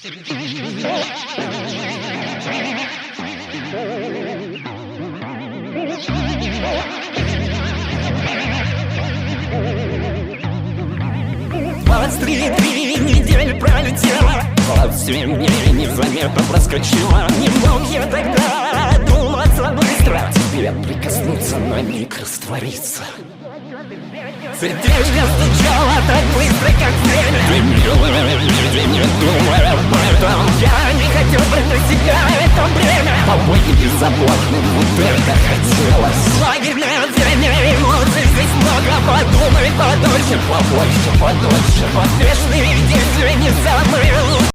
Три недели пролетело, 27 дней незаметно проскочила. Не мог я тогда думаться быстро, тебе прикоснуться, на миг раствориться. Сердечко стучало так быстро, как время. Ты не думай об этом. Я не хотел брать на себя это время. Побыть беззаботным, вот это хотелось. Лагерное время, эмоций здесь много. Подумай подольше, побольше, подольше. Поспешные действия не самые лучшие.